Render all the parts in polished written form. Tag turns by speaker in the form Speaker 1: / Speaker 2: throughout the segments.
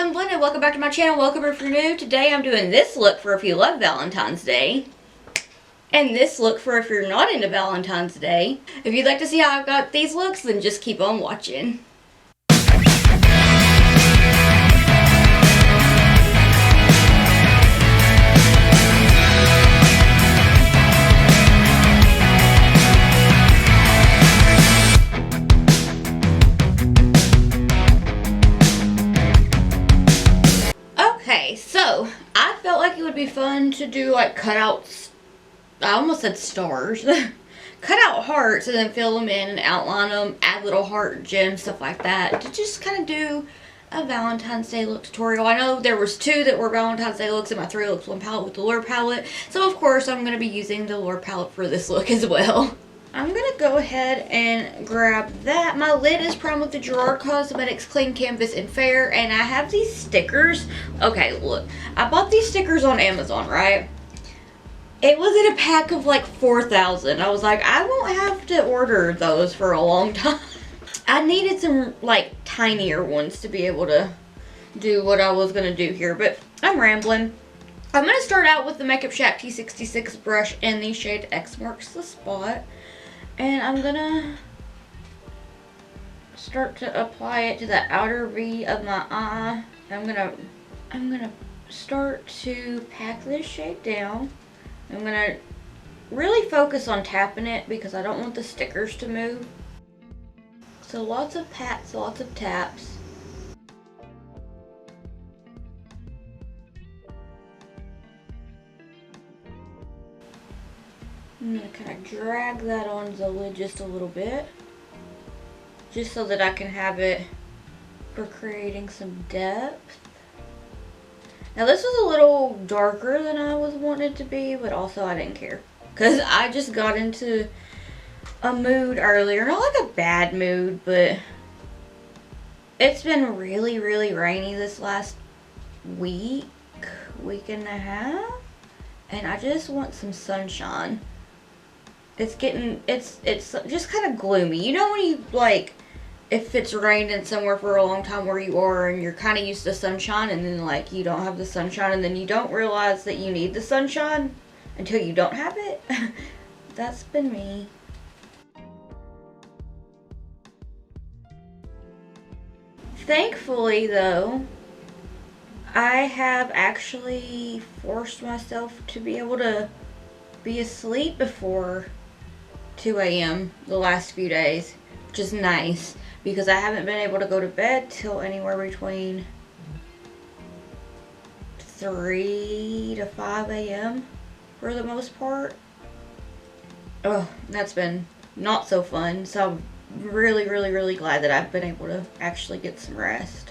Speaker 1: and Blended, welcome back to my channel. Welcome if you're new. Today I'm doing this look for if you love Valentine's Day. And this look for if you're not into Valentine's Day. If you'd like to see how I've got these looks, then just keep on watching. Okay, so I felt like it would be fun to do like cutouts. I almost said stars. Cut out hearts and then fill them in and outline them, add little heart gems, stuff like that, to just kind of do a Valentine's Day look tutorial. I know there was 2 that were Valentine's Day looks in my 3 looks 1 palette with the Lure palette, so of course I'm going to be using the Lure palette for this look as well. I'm going to go ahead and grab that. My lid is primed with the Gerard Cosmetics Clean Canvas in Fair, and I have these stickers. Okay, look. I bought these stickers on Amazon, right? It was in a pack of like 4,000. I was like, I won't have to order those for a long time. I needed some like tinier ones to be able to do what I was going to do here, but I'm rambling. I'm going to start out with the Makeup Shack T66 brush in the shade X Marks the Spot. And I'm gonna start to apply it to the outer V of my eye. I'm gonna start to pack this shade down. I'm gonna really focus on tapping it because I don't want the stickers to move. So lots of pats, lots of taps. I'm going to kind of drag that onto the lid just a little bit, just so that I can have it for creating some depth. Now this was a little darker than I was wanting it to be, but also I didn't care, because I just got into a mood earlier. Not like a bad mood, but it's been really, really rainy this last week and a half, and I just want some sunshine. It's just kind of gloomy. You know when you, like, if it's raining somewhere for a long time where you are and you're kind of used to sunshine, and then, like, you don't have the sunshine, and then you don't realize that you need the sunshine until you don't have it? That's been me. Thankfully, though, I have actually forced myself to be able to be asleep before 2 a.m. the last few days, which is nice because I haven't been able to go to bed till anywhere between 3 to 5 a.m. for the most part. Oh, that's been not so fun, so I'm really, really, really glad that I've been able to actually get some rest.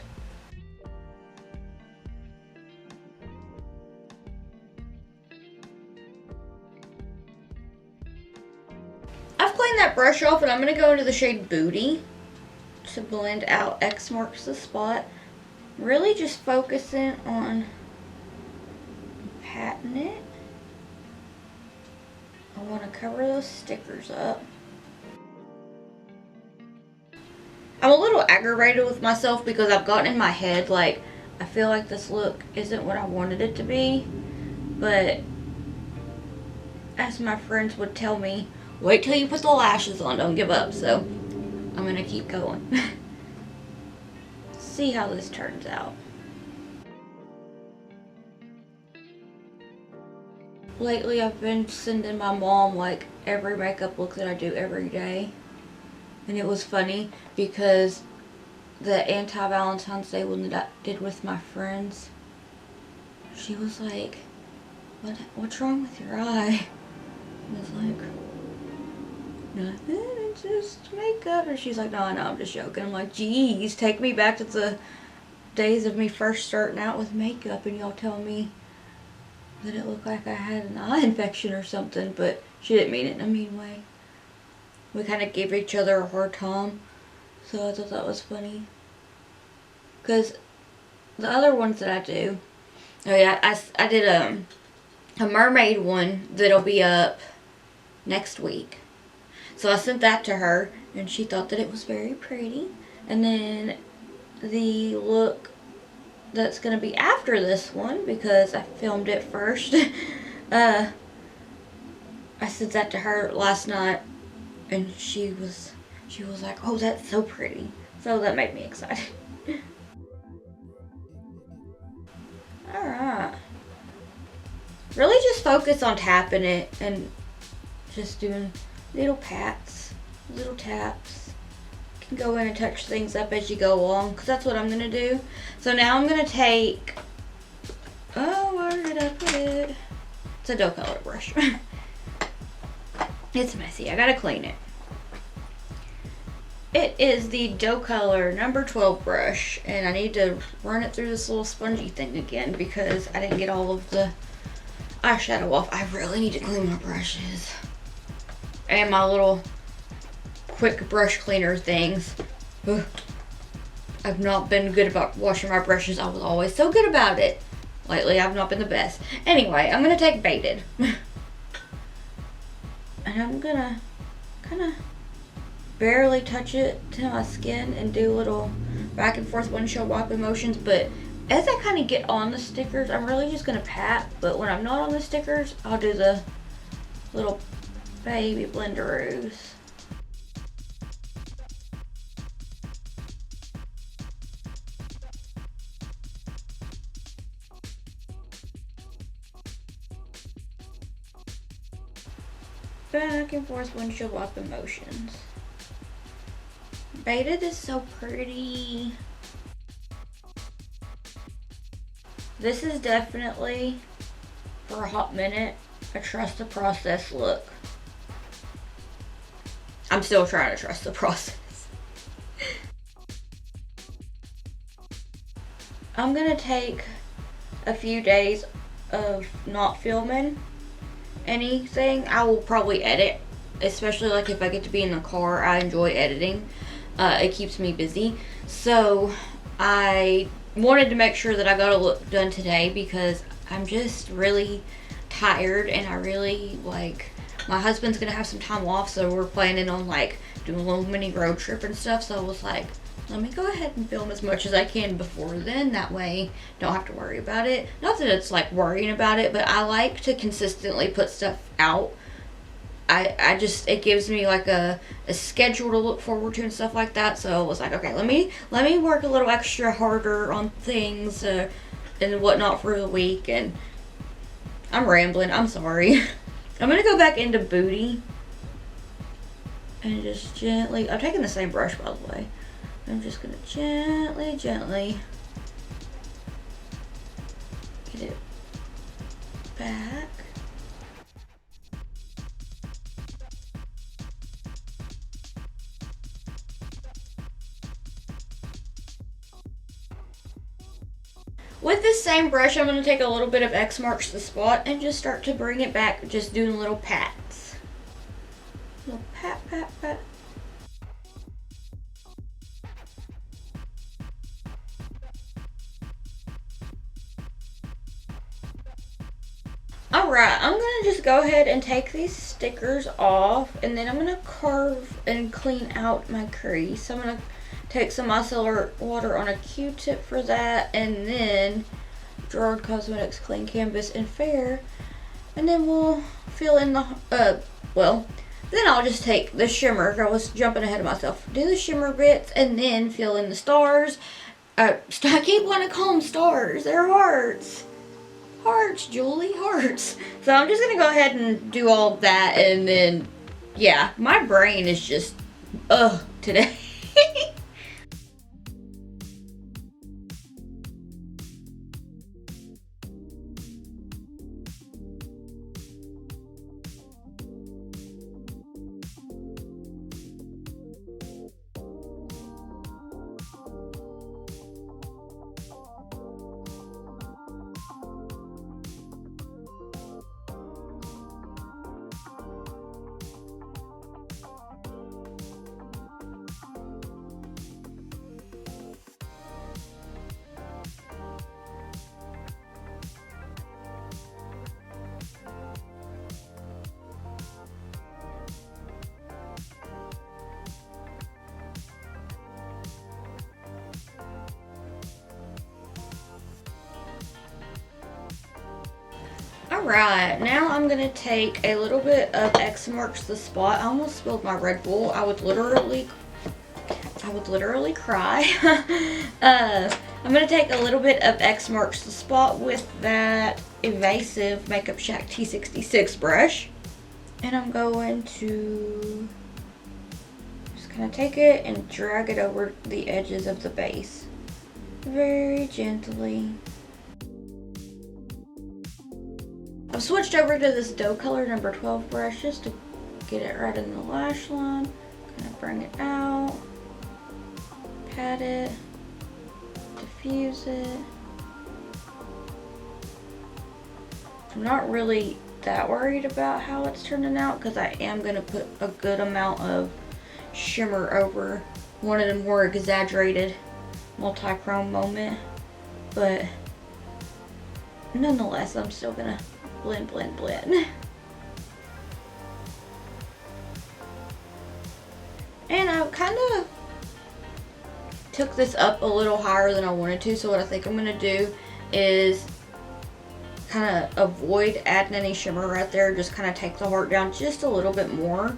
Speaker 1: That brush off, and I'm going to go into the shade Booty to blend out X Marks the Spot. Really just focusing on patting it. I want to cover those stickers up. I'm a little aggravated with myself because I've gotten in my head like I feel like this look isn't what I wanted it to be, but as my friends would tell me, wait till you put the lashes on, don't give up. So I'm gonna keep going. See how this turns out. Lately I've been sending my mom like every makeup look that I do every day. And it was funny because the anti-Valentine's Day one that I did with my friends, she was like, what's wrong with your eye? I was like, nothing, it's just makeup. And she's like, no, I know, I'm just joking. I'm like, geez, take me back to the days of me first starting out with makeup and y'all tell me that it looked like I had an eye infection or something. But she didn't mean it in a mean way. We kind of gave each other a hard time, so I thought that was funny. Because the other ones that I do, oh yeah, I did a mermaid one that'll be up next week. So I sent that to her, and she thought that it was very pretty. And then the look that's going to be after this one because I filmed it first. I said that to her last night, and she was like, "Oh, that's so pretty." So that made me excited. All right. Really just focus on tapping it and just doing little pats, little taps. You can go in and touch things up as you go along, because that's what I'm going to do. So now I'm going to take, oh, where did I put it? It's a dough color brush. It's messy. I got to clean it. It is the dough color number 12 brush, and I need to run it through this little spongy thing again because I didn't get all of the eyeshadow off. I really need to clean my brushes. And my little quick brush cleaner things. Ugh. I've not been good about washing my brushes. I was always so good about it. Lately, I've not been the best. Anyway, I'm going to take Baited. And I'm going to kind of barely touch it to my skin and do little back and forth windshield wipe motions. But as I kind of get on the stickers, I'm really just going to pat. But when I'm not on the stickers, I'll do the little baby blenderoos. Back and forth windshield wipe motions. Baited is so pretty. This is definitely, for a hot minute, a trust the process look. I'm still trying to trust the process. I'm gonna take a few days of not filming anything. I will probably edit, especially like if I get to be in the car. I enjoy editing. It keeps me busy. So I wanted to make sure that I got a look done today because I'm just really tired, and I really like, my husband's gonna have some time off, so we're planning on like doing a little mini road trip and stuff. So I was like, let me go ahead and film as much as I can before then. That way, don't have to worry about it. Not that it's like worrying about it, but I like to consistently put stuff out. I just, it gives me like a schedule to look forward to and stuff like that. So I was like, okay, let me work a little extra harder on things and whatnot for the week. And I'm rambling. I'm sorry. I'm gonna go back into Booty and just gently. I'm taking the same brush, by the way. I'm just gonna gently get it back. With this same brush, I'm going to take a little bit of X marks the spot and just start to bring it back, just doing little pats. Little pat, pat, pat. Alright, I'm going to just go ahead and take these stickers off, and then I'm going to carve and clean out my crease. I'm going to take some micellar water on a Q-tip for that, and then Gerard Cosmetics Clean Canvas and Fair, and then we'll fill in the, then I'll just take the shimmer. I was jumping ahead of myself. Do the shimmer bits, and then fill in the stars. I keep wanting to call them stars. They're hearts. Hearts, Julie, hearts. So I'm just going to go ahead and do all that, and then, yeah, my brain is just, today. Alright, now I'm going to take a little bit of X marks the spot. I almost spilled my Red Bull. I would literally cry. I'm going to take a little bit of X marks the spot with that Evasive Makeup Shack T66 brush. And I'm going to just kind of take it and drag it over the edges of the base. Very gently. I've switched over to this dough color number 12 brush just to get it right in the lash line. Kind of bring it out. Pat it. Diffuse it. I'm not really that worried about how it's turning out because I am going to put a good amount of shimmer over one of the more exaggerated multi-chrome moment, but nonetheless I'm still going to blend. And I kind of took this up a little higher than I wanted to, so what I think I'm going to do is kind of avoid adding any shimmer right there. Just kind of take the heart down just a little bit more.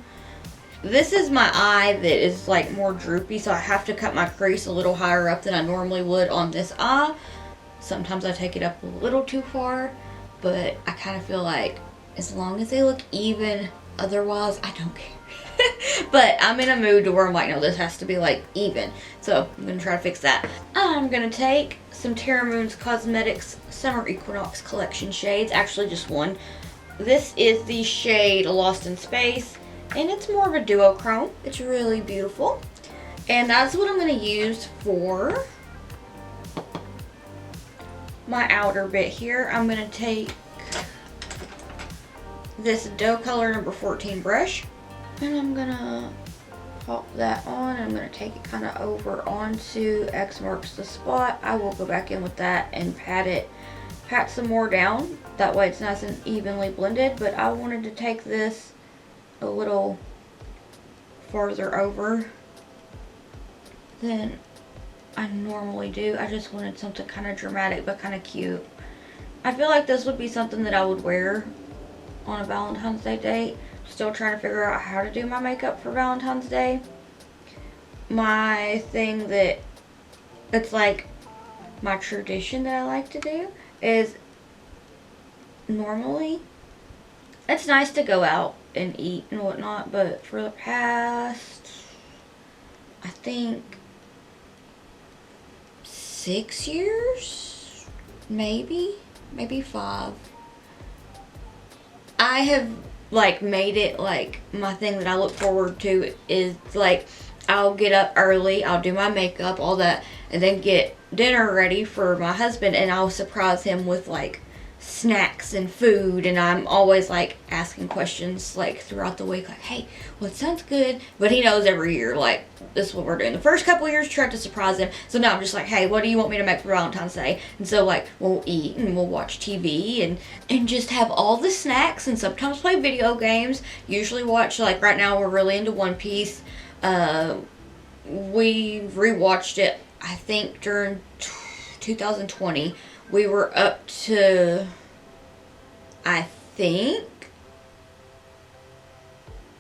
Speaker 1: This is my eye that is like more droopy, so I have to cut my crease a little higher up than I normally would on this eye. Sometimes I take it up a little too far, but I kind of feel like as long as they look even, otherwise I don't care. But I'm in a mood to where I'm like, no, this has to be like even. So I'm going to try to fix that. I'm going to take some Terra Moon's Cosmetics Summer Equinox Collection shades. Actually just one. This is the shade Lost in Space. And it's more of a duochrome. It's really beautiful. And that's what I'm going to use for my outer bit here. I'm going to take this dough color number 14 brush. And I'm going to pop that on. I'm going to take it kind of over onto X marks the spot. I will go back in with that and pat some more down. That way it's nice and evenly blended. But I wanted to take this a little farther over than I normally do. I just wanted something kind of dramatic but kind of cute. I feel like this would be something that I would wear on a Valentine's Day date. Still trying to figure out how to do my makeup for Valentine's Day. My thing that it's like my tradition that I like to do is normally it's nice to go out and eat and whatnot, but for the past, I think 6 years, maybe 5, I have like made it like my thing that I look forward to is like I'll get up early, I'll do my makeup, all that, and then get dinner ready for my husband, and I'll surprise him with like snacks and food. And I'm always like asking questions like throughout the week, like, hey, what sounds good? But he knows every year like this is what we're doing. The first couple of years tried to surprise him, so now I'm just like, hey, what do you want me to make for Valentine's Day? And so like we'll eat and we'll watch TV and just have all the snacks and sometimes play video games. Usually watch, like right now we're really into One Piece. We rewatched it I think during 2020. We were up to, I think,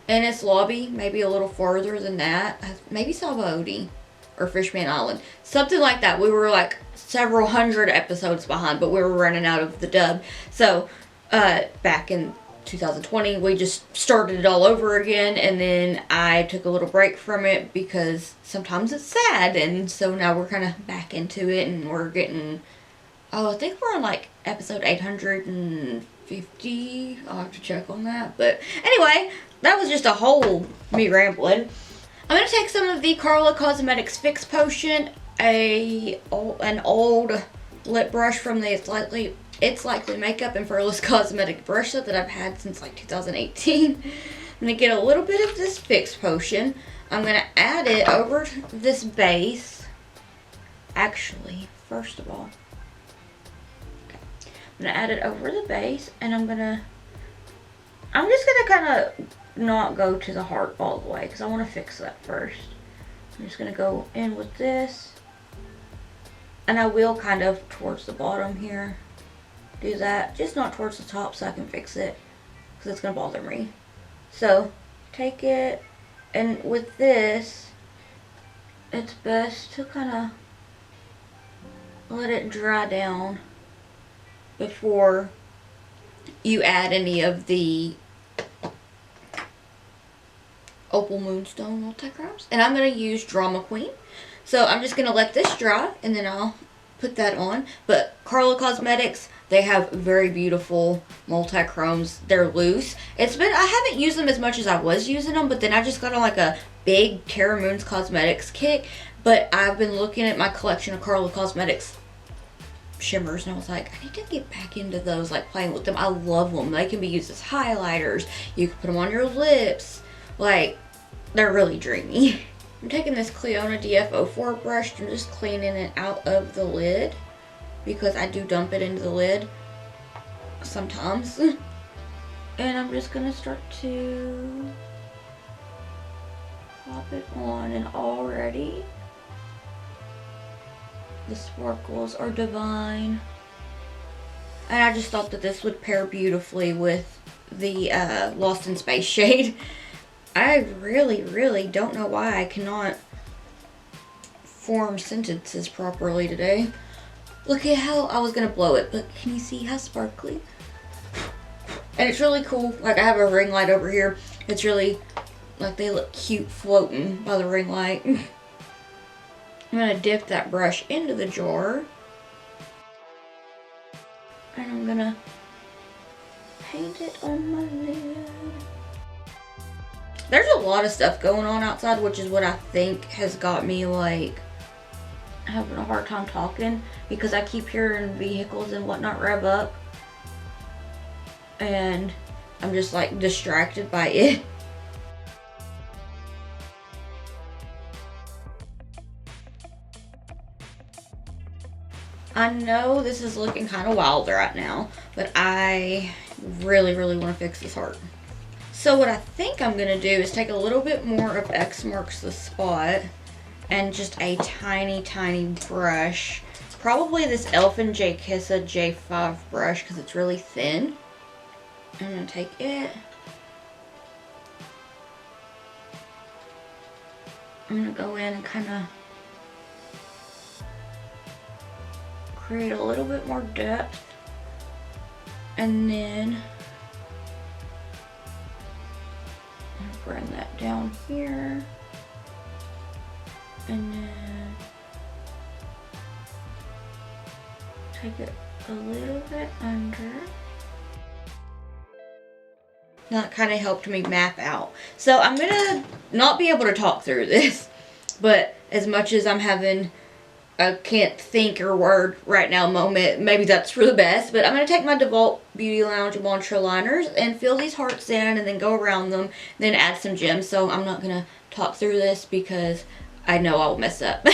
Speaker 1: Ennis Lobby, maybe a little farther than that. Maybe Salvaodi or Fishman Island. Something like that. We were like several hundred episodes behind, but we were running out of the dub. So, back in 2020, we just started it all over again, and then I took a little break from it because sometimes it's sad, and so now we're kind of back into it, and we're getting... Oh, I think we're on like episode 850. I'll have to check on that. But anyway, that was just a whole me rambling. I'm going to take some of the Carla Cosmetics Fix Potion, an old lip brush from the It's Likely Makeup and Furless Cosmetic brush set that I've had since like 2018. I'm going to get a little bit of this Fix Potion. I'm going to add it over this base. Actually, first of all, I'm going to add it over the base, and I'm just going to kind of not go to the heart all the way because I want to fix that first. I'm just going to go in with this, and I will kind of towards the bottom here. do that. Just not towards the top so I can fix it, because it's going to bother me. So, take it, and with this, it's best to kind of let it dry down before you add any of the Opal Moonstone multi-crafts. And I'm going to use Drama Queen. So I'm just going to let this dry and then I'll put that on. But Carla Cosmetics, they have very beautiful multi-chromes. They're loose. I haven't used them as much as I was using them, but then I just got on like a big Terra Moons Cosmetics kick. But I've been looking at my collection of Carla Cosmetics shimmers and I was like, I need to get back into those, like playing with them. I love them. They can be used as highlighters. You can put them on your lips. Like, they're really dreamy. I'm taking this Cleona DF04 brush and just cleaning it out of the lid because I do dump it into the lid sometimes. And I'm just going to start to pop it on, and already the sparkles are divine. And I just thought that this would pair beautifully with the Lost in Space shade. I really don't know why I cannot form sentences properly today. Look at how I was going to blow it, but can you see how sparkly? And it's really cool. Like, I have a ring light over here. It's really, like, they look cute floating by the ring light. I'm going to dip that brush into the jar. And I'm going to paint it on my lid. There's a lot of stuff going on outside, which is what I think has got me, like, having a hard time talking, because I keep hearing vehicles and whatnot rev up. And I'm just, like, distracted by it. I know this is looking kind of wild right now, but I really want to fix this heart. So what I think I'm going to do is take a little bit more of X Marks the Spot and just a tiny brush. Probably this Elfin J. Kissa J5 brush because it's really thin. I'm going to take it. I'm going to go in and kind of create a little bit more depth. And then bring that down here, and then take it a little bit under. That kind of helped me map out. So I'm gonna not be able to talk through this, but as much as I'm having a can't think or word right now moment, maybe that's for the best. But I'm going to take my DeVault Beauty Lounge Mantra liners and fill these hearts in and then go around them, then add some gems. So I'm not going to talk through this because I know I'll mess up.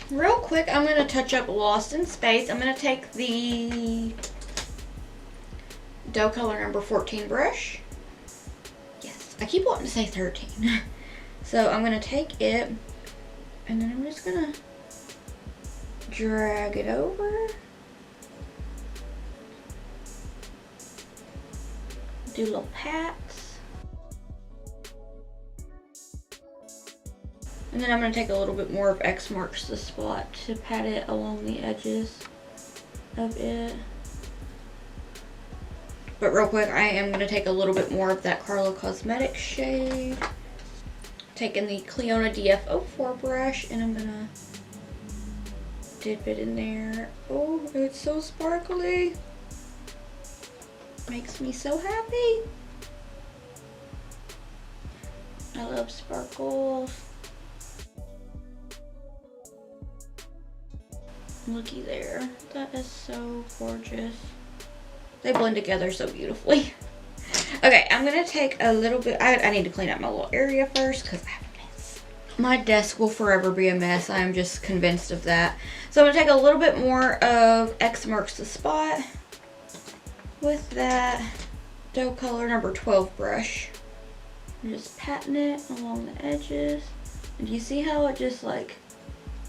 Speaker 1: Real quick, I'm going to touch up Lost in Space. I'm going to take the dough color number 14 brush. Yes, I keep wanting to say 13. So I'm gonna take it and then I'm just gonna drag it over. Do little pats. And then I'm gonna take a little bit more of X marks the spot to pat it along the edges of it. But real quick, I am gonna take a little bit more of that Carla Cosmetics shade. Taking the Cleona DF04 brush and I'm gonna dip it in there. Oh, it's so sparkly. Makes me so happy. I love sparkles. Looky there. That is so gorgeous. They blend together so beautifully. Okay, I'm gonna take a little bit. I need to clean up my little area first because I have a mess. My desk will forever be a mess. I am just convinced of that. So I'm gonna take a little bit more of X marks the spot with that dough color number 12 brush. I'm just patting it along the edges. And do you see how it just like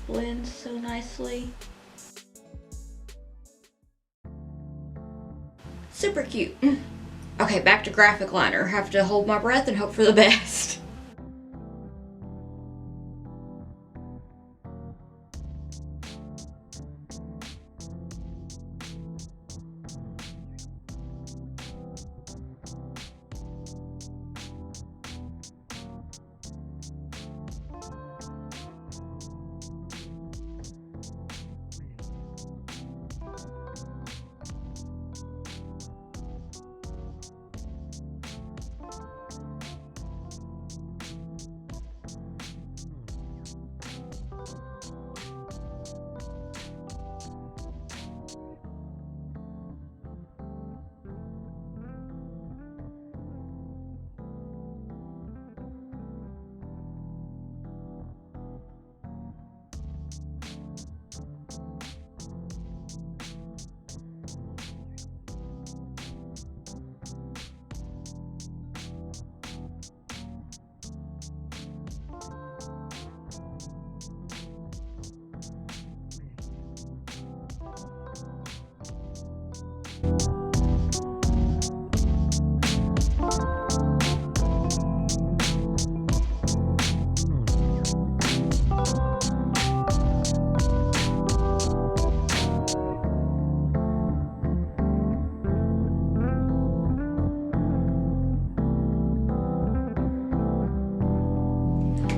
Speaker 1: blends so nicely? Super cute. Okay, back to graphic liner. Have to hold my breath and hope for the best.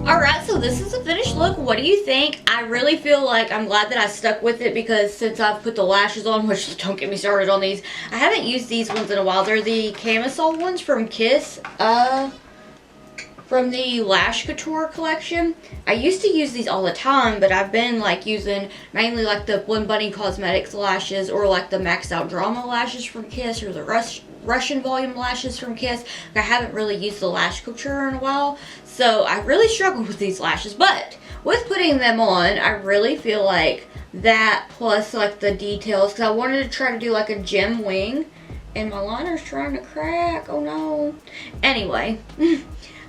Speaker 1: Alright, so this is a finished look. What do you think? I really feel like I'm glad that I stuck with it because since I've put the lashes on, which don't get me started on these, I haven't used these ones in a while. They're the camisole ones from Kiss, from the Lash Couture collection. I used to use these all the time, but I've been like using mainly like the Blend Bunny Cosmetics lashes or like the Maxed Out Drama lashes from Kiss or the Russian volume lashes from Kiss. I haven't really used the Lash Couture in a while, so I really struggled with these lashes, but with putting them on, I really feel like that plus like the details, because I wanted to try to do like a gem wing, and my liner's trying to crack. Oh no. Anyway,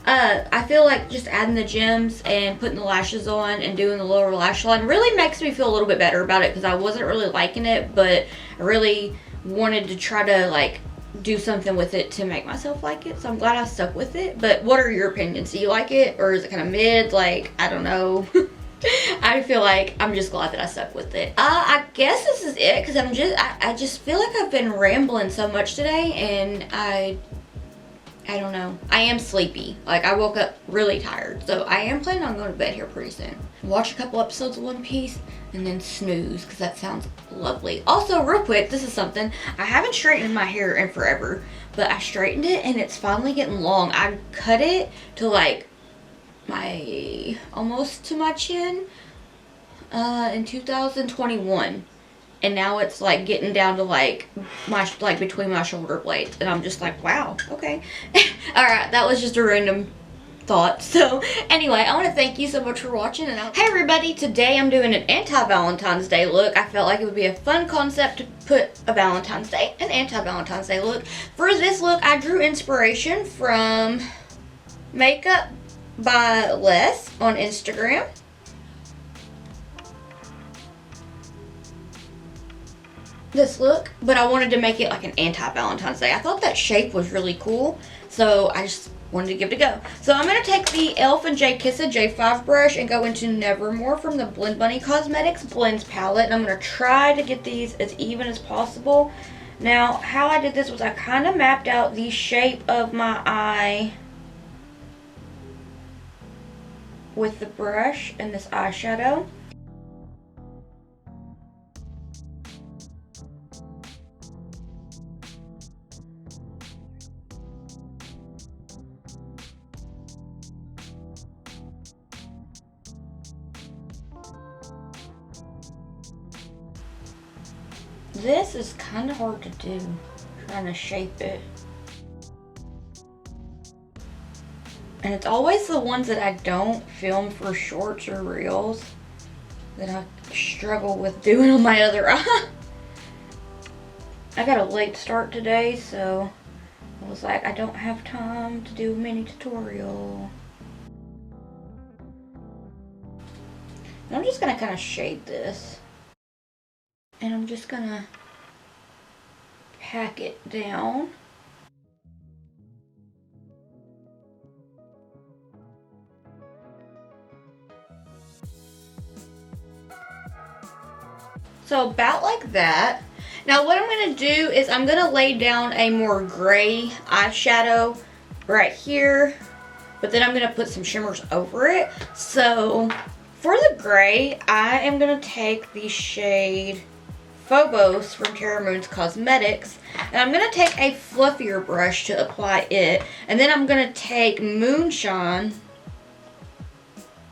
Speaker 1: I feel like just adding the gems and putting the lashes on and doing the lower lash line really makes me feel a little bit better about it, because I wasn't really liking it, but I really wanted to try to like do something with it to make myself like it, so I'm glad I stuck with it. But what are your opinions? Do you like it, or is it kind of mid? Like, I don't know. I feel like I'm just glad that I stuck with it. I guess this is it, because I just feel like I've been rambling so much today, and I don't know. I am sleepy. Like, I woke up really tired, so I am planning on going to bed here pretty soon. Watch a couple episodes of One Piece and then snooze, because that sounds lovely. Also, real quick, this is something. I haven't straightened my hair in forever, but I straightened it and it's finally getting long. I cut it to like almost to my chin in 2021. And now it's like getting down to like between my shoulder blades, and I'm just like, wow, okay. All right, that was just a random thought. So anyway, I want to thank you so much for watching. And hey everybody, today I'm doing an anti-Valentine's Day look. I felt like it would be a fun concept to put a Valentine's Day, an anti-Valentine's Day look. For this look, I drew inspiration from Makeup by Les on Instagram. This look, but I wanted to make it like an anti-Valentine's Day. I thought that shape was really cool, so I just wanted to give it a go. So I'm going to take the e.l.f. and J Kissa J5 brush and go into Nevermore from the Blend Bunny Cosmetics Blends palette. And I'm going to try to get these as even as possible. Now, how I did this was I kind of mapped out the shape of my eye with the brush and this eyeshadow. This is kind of hard to do, trying to shape it. And it's always the ones that I don't film for shorts or reels that I struggle with doing on my other eye. I got a late start today, so I was like, I don't have time to do a mini tutorial. And I'm just gonna kind of shade this. And I'm just gonna pack it down. So about like that. Now what I'm gonna do is I'm gonna lay down a more gray eyeshadow right here, but then I'm gonna put some shimmers over it. So for the gray, I am gonna take the shade Phobos from Terra Cosmetics, and I'm going to take a fluffier brush to apply it, and then I'm going to take Moonshine,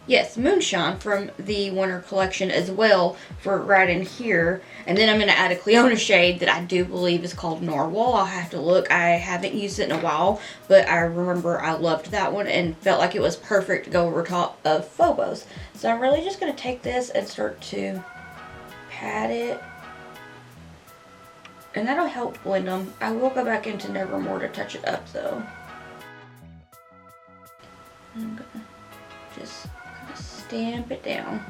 Speaker 1: yes, Moonshine from the Winter Collection as well for right in here, and then I'm going to add a Cleona shade that I do believe is called Narwhal. I'll have to look. I haven't used it in a while, but I remember I loved that one and felt like it was perfect to go over top of Phobos. So I'm really just going to take this and start to pat it. And that'll help blend them. I will go back into Nevermore to touch it up though. I'm gonna just kind of stamp it down.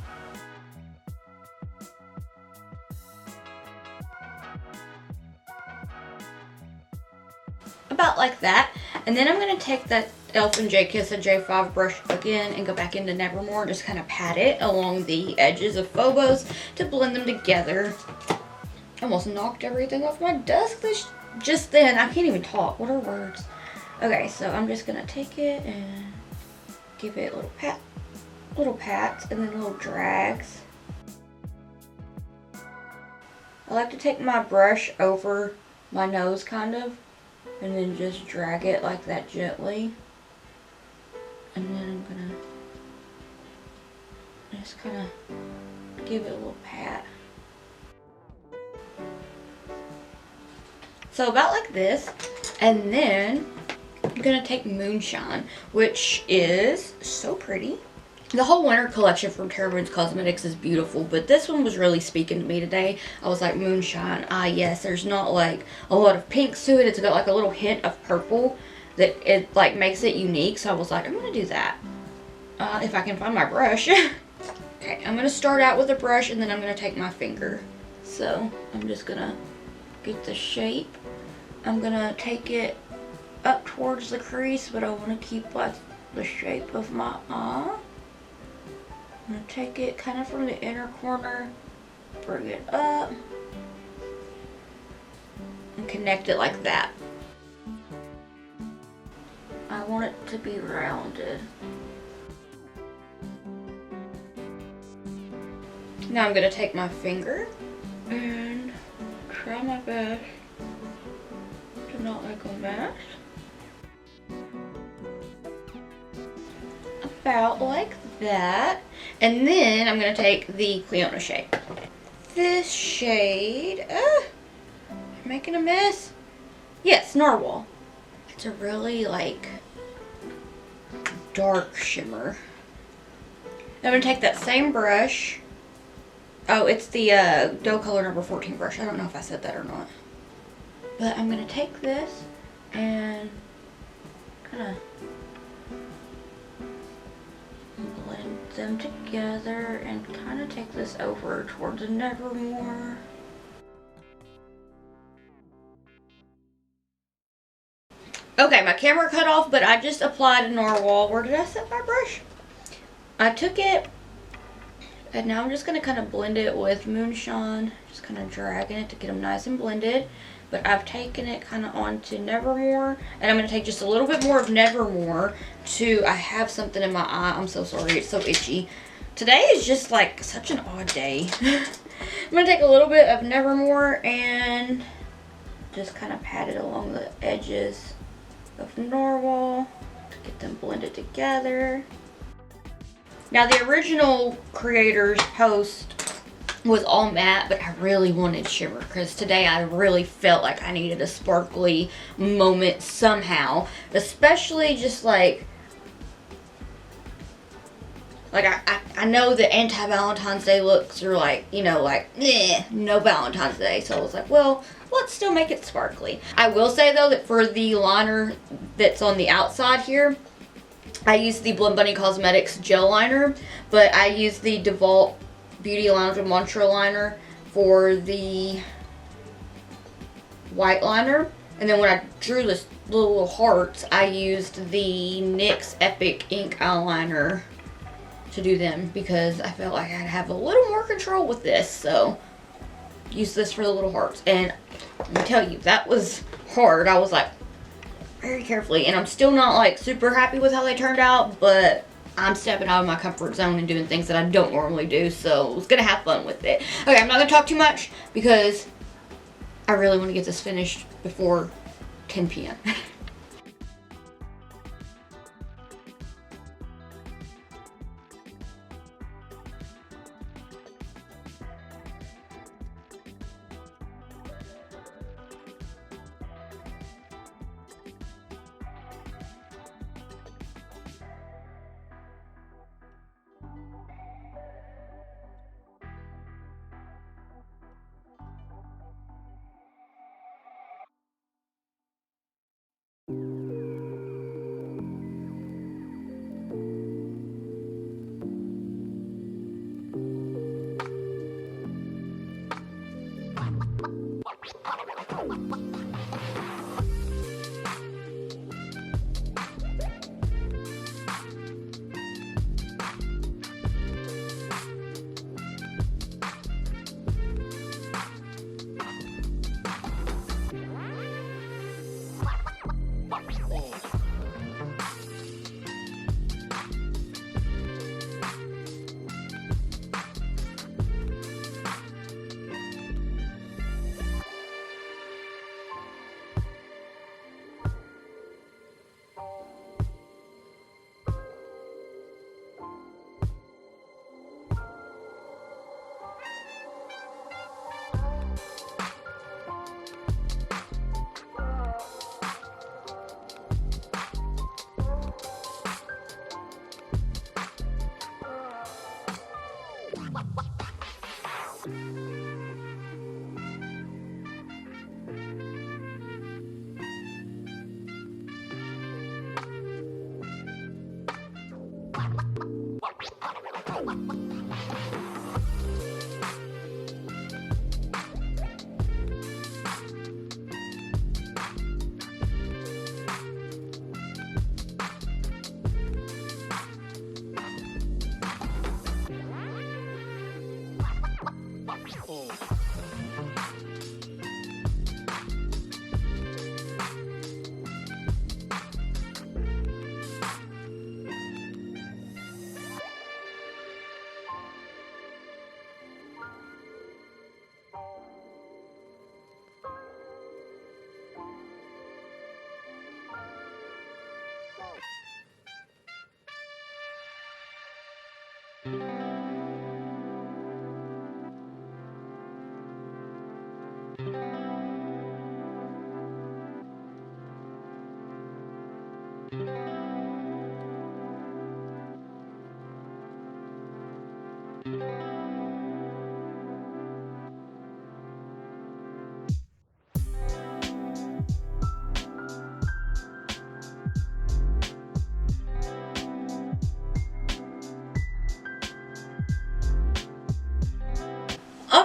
Speaker 1: About like that. And then I'm gonna take that e.l.f. and J Kissa J5 brush again and go back into Nevermore and just kind of pat it along the edges of Phobos to blend them together. Almost knocked everything off my desk just then. I can't even talk. What are words? Okay, so I'm just gonna take it and give it little pats and then little drags. I like to take my brush over my nose kind of and then just drag it like that gently. And then I'm gonna just kind of give it a little pat. So about like this, and then I'm gonna take Moonshine, which is so pretty. The whole winter collection from Terra Cosmetics is beautiful, but this one was really speaking to me today. I was like, Moonshine, ah yes, there's not like a lot of pinks to it. It's got like a little hint of purple that it like makes it unique. So I was like, I'm gonna do that. If I can find my brush. Okay, I'm gonna start out with a brush and then I'm gonna take my finger. So I'm just gonna get the shape. I'm gonna take it up towards the crease, but I want to keep like the shape of my eye. I'm gonna take it kind of from the inner corner, bring it up, and connect it like that. I want it to be rounded. Now I'm gonna take my finger and try my best to not make a mess. About like that. And then I'm gonna take the Cleona shade. This shade, I'm making a mess. Yes, Narwhal. It's a really like dark shimmer. I'm gonna take that same brush. Oh, it's the Doe Color number 14 brush. I don't know if I said that or not. But I'm going to take this and kind of Blend them together and kind of take this over towards Nevermore. Okay, my camera cut off, but I just applied a Narwhal. Where did I set my brush? I took it, and now I'm just going to kind of blend it with Moonshine. Just kind of dragging it to get them nice and blended. But I've taken it kind of onto Nevermore. And I'm going to take just a little bit more of Nevermore to... I have something in my eye. I'm so sorry. It's so itchy. Today is just like such an odd day. I'm going to take a little bit of Nevermore and just kind of pat it along the edges of Narwhal to get them blended together. Now the original creator's post was all matte, but I really wanted shimmer because today I really felt like I needed a sparkly moment somehow, especially just like I know the anti-Valentine's Day looks are like, you know, like, no Valentine's Day. So I was like, well, let's still make it sparkly. I will say, though, that for the liner that's on the outside here, I use the Blend Bunny Cosmetics gel liner, but I use the DeVault Beauty Lounge Mantra liner for the white liner. And then when I drew this little hearts, I used the NYX Epic Ink eyeliner to do them because I felt like I'd have a little more control with this. So use this for the little hearts, and let me tell you, that was hard. I was like very carefully, and I'm still not like super happy with how they turned out, but I'm stepping out of my comfort zone and doing things that I don't normally do, so I was gonna have fun with it. Okay, I'm not gonna talk too much because I really want to get this finished before 10 p.m.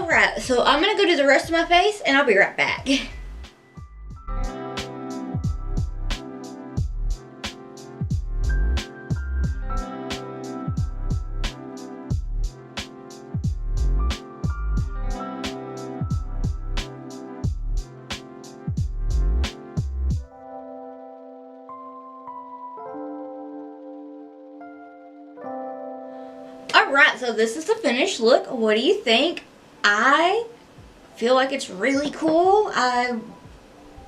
Speaker 1: Alright, so I'm gonna go do the rest of my face and I'll be right back. Alright, so this is the finished look. What do you think? I feel like it's really cool.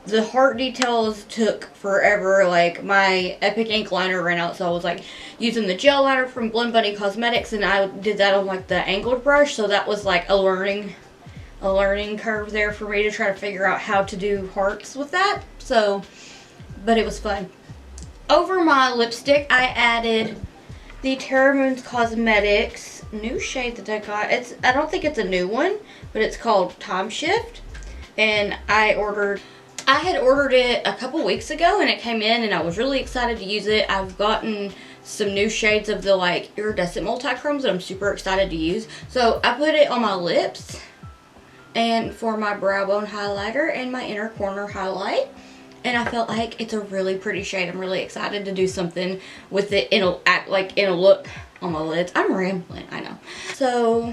Speaker 1: The heart details took forever. Like, my Epic ink liner ran out, so I was like using the gel liner from Blend Bunny Cosmetics, and I did that on like the angled brush, so that was like a learning curve there for me to try to figure out how to do hearts with that. So, but it was fun. Over my lipstick, I added the Terra Cosmetics new shade that I got. I don't think it's a new one, but it's called Time Shift, and I had ordered it a couple weeks ago, and it came in, and I was really excited to use it. I've gotten some new shades of the like iridescent multi-chromes that I'm super excited to use. So I put it on my lips and for my brow bone highlighter and my inner corner highlight. And I felt like it's a really pretty shade. I'm really excited to do something with it in a look on my lids. I'm rambling, I know. So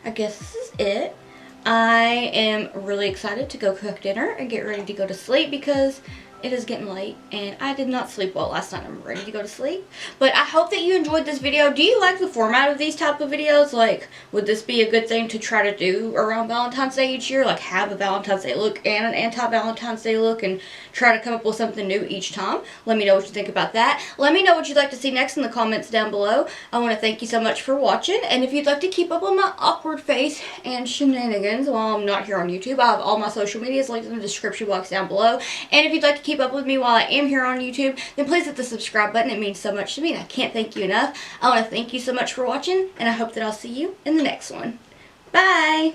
Speaker 1: I guess this is it. I am really excited to go cook dinner and get ready to go to sleep because it is getting late and I did not sleep well last night. I'm ready to go to sleep. But I hope that you enjoyed this video. Do you like the format of these type of videos? Like, would this be a good thing to try to do around Valentine's Day each year? Like, have a Valentine's Day look and an anti-Valentine's Day look and try to come up with something new each time. Let me know what you think about that. Let me know what you'd like to see next in the comments down below. I want to thank you so much for watching. And if you'd like to keep up on my awkward face and shenanigans while I'm not here on YouTube, I have all my social medias linked in the description box down below. And if you'd like to keep up with me while I am here on YouTube, then please hit the subscribe button. It means so much to me and I can't thank you enough. I want to thank you so much for watching, and I hope that I'll see you in the next one. Bye!